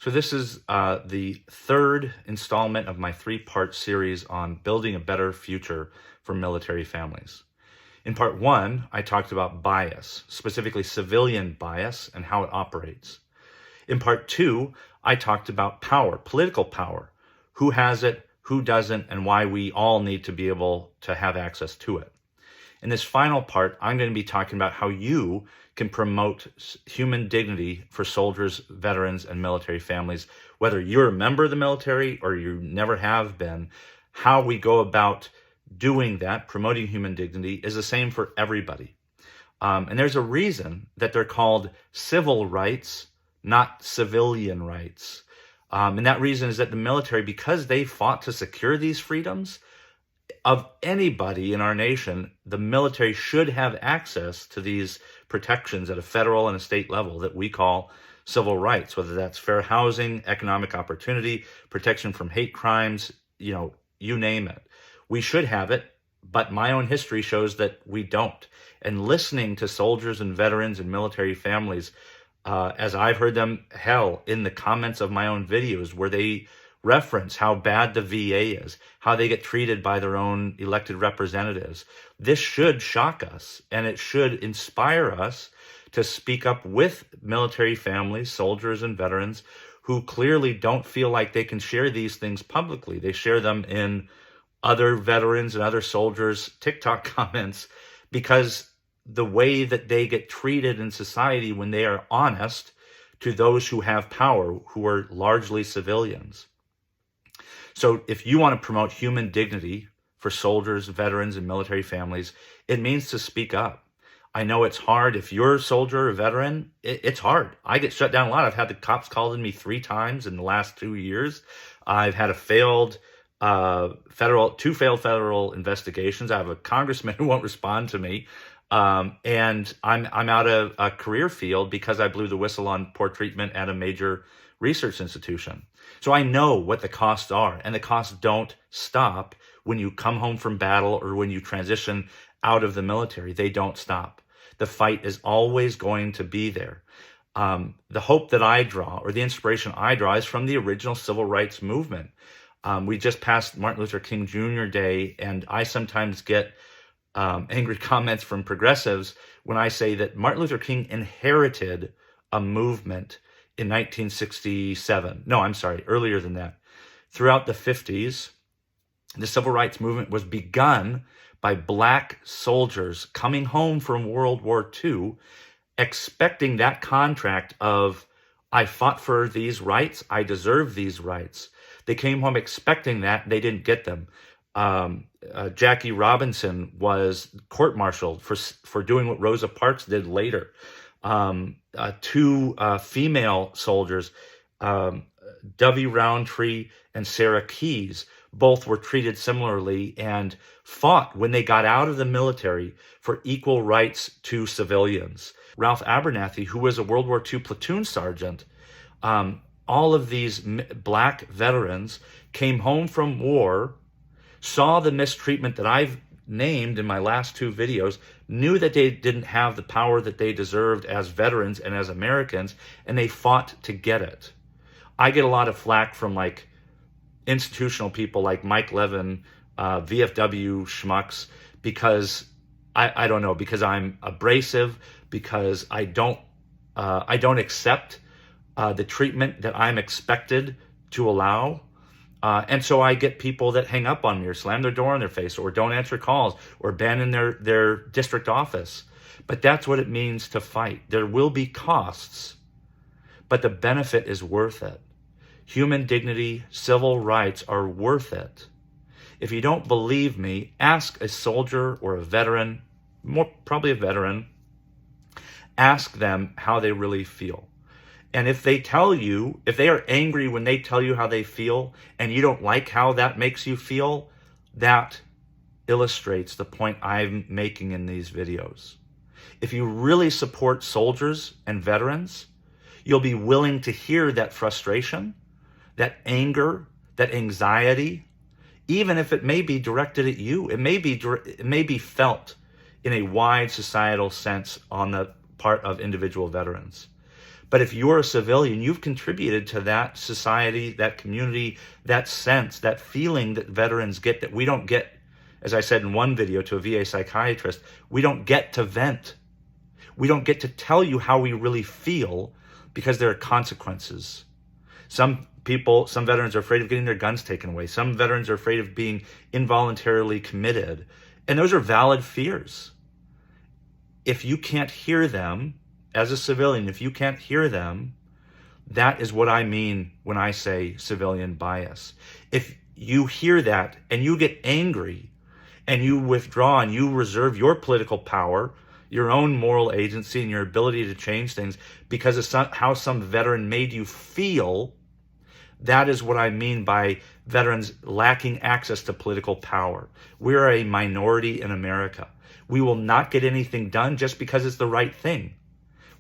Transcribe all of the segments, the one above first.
So this is the third installment of my three-part series on building a better future for military families. In part one, I talked about bias, specifically civilian bias and how it operates. In part two, I talked about power, political power, who has it, who doesn't, and why we all need to be able to have access to it. In this final part, I'm going to be talking about how you can promote human dignity for soldiers, veterans, and military families, whether you're a member of the military or you never have been. How we go about doing that, promoting human dignity, is the same for everybody. And there's a reason that they're called civil rights, not civilian rights. And that reason is that the military, because they fought to secure these freedoms, of anybody in our nation, the military should have access to these protections at a federal and a state level that we call civil rights, whether that's fair housing, economic opportunity, protection from hate crimes, you name it. We should have it, but my own history shows that we don't. And listening to soldiers and veterans and military families, as I've heard them, in the comments of my own videos where they reference how bad the VA is, how they get treated by their own elected representatives. This should shock us, and it should inspire us to speak up with military families, soldiers, and veterans who clearly don't feel like they can share these things publicly. They share them in other veterans and other soldiers' TikTok comments because the way that they get treated in society when they are honest to those who have power, who are largely civilians. So if you want to promote human dignity for soldiers, veterans, and military families, it means to speak up. I know it's hard. If you're a soldier or a veteran, it's hard. I get shut down a lot. I've had the cops called on me 3 times in the last 2 years. I've had two failed federal investigations. I have a congressman who won't respond to me. And I'm out of a career field because I blew the whistle on poor treatment at a major research institution. So I know what the costs are, and the costs don't stop when you come home from battle or when you transition out of the military. They don't stop. The fight is always going to be there. The hope that I draw, or the inspiration I draw, is from the original civil rights movement. We just passed Martin Luther King Jr. Day, and I sometimes get angry comments from progressives when I say that Martin Luther King inherited a movement in 1967. No, I'm sorry, earlier than that. Throughout the 50s, the civil rights movement was begun by Black soldiers coming home from World War II, expecting that contract of, I fought for these rights, I deserve these rights. They came home expecting that, they didn't get them. Jackie Robinson was court-martialed for doing what Rosa Parks did later. 2 female soldiers, Dovey Roundtree and Sarah Keyes, both were treated similarly and fought when they got out of the military for equal rights to civilians. Ralph Abernathy, who was a World War II platoon sergeant, all of these Black veterans came home from war, saw the mistreatment that I've named in my last 2 videos, knew that they didn't have the power that they deserved as veterans and as Americans, and they fought to get it. I get a lot of flack from institutional people like Mike Levin, VFW schmucks, because I don't know, because I'm abrasive, because I don't accept the treatment that I'm expected to allow. And so I get people that hang up on me or slam their door in their face or don't answer calls or abandon their district office. But that's what it means to fight. There will be costs, but the benefit is worth it. Human dignity, civil rights are worth it. If you don't believe me, ask a soldier or a veteran, probably a veteran, ask them how they really feel. And if they are angry when they tell you how they feel, and you don't like how that makes you feel, that illustrates the point I'm making in these videos. If you really support soldiers and veterans, you'll be willing to hear that frustration, that anger, that anxiety, even if it may be directed at you. It may be felt in a wide societal sense on the part of individual veterans. But if you're a civilian, you've contributed to that society, that community, that sense, that feeling that veterans get that we don't get. As I said in one video to a VA psychiatrist, we don't get to vent. We don't get to tell you how we really feel because there are consequences. Some veterans are afraid of getting their guns taken away. Some veterans are afraid of being involuntarily committed. And those are valid fears. If you can't hear them as a civilian, if you can't hear them, that is what I mean when I say civilian bias. If you hear that and you get angry and you withdraw and you reserve your political power, your own moral agency and your ability to change things because of how some veteran made you feel, that is what I mean by veterans lacking access to political power. We're a minority in America. We will not get anything done just because it's the right thing.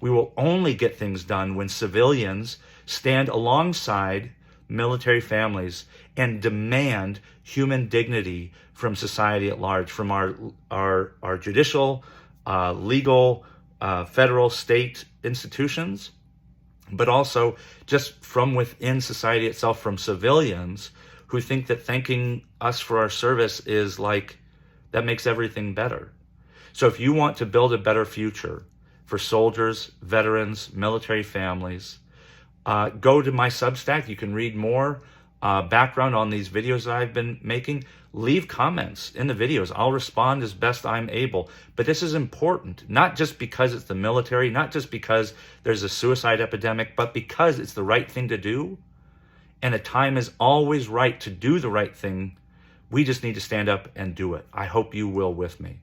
We will only get things done when civilians stand alongside military families and demand human dignity from society at large, from our judicial, legal, federal, state institutions, but also just from within society itself, from civilians who think that thanking us for our service is like, that makes everything better. So if you want to build a better future for soldiers, veterans, military families, go to my Substack. You can read more background on these videos that I've been making. Leave comments in the videos. I'll respond as best I'm able. But this is important, not just because it's the military, not just because there's a suicide epidemic, but because it's the right thing to do. And the time is always right to do the right thing. We just need to stand up and do it. I hope you will with me.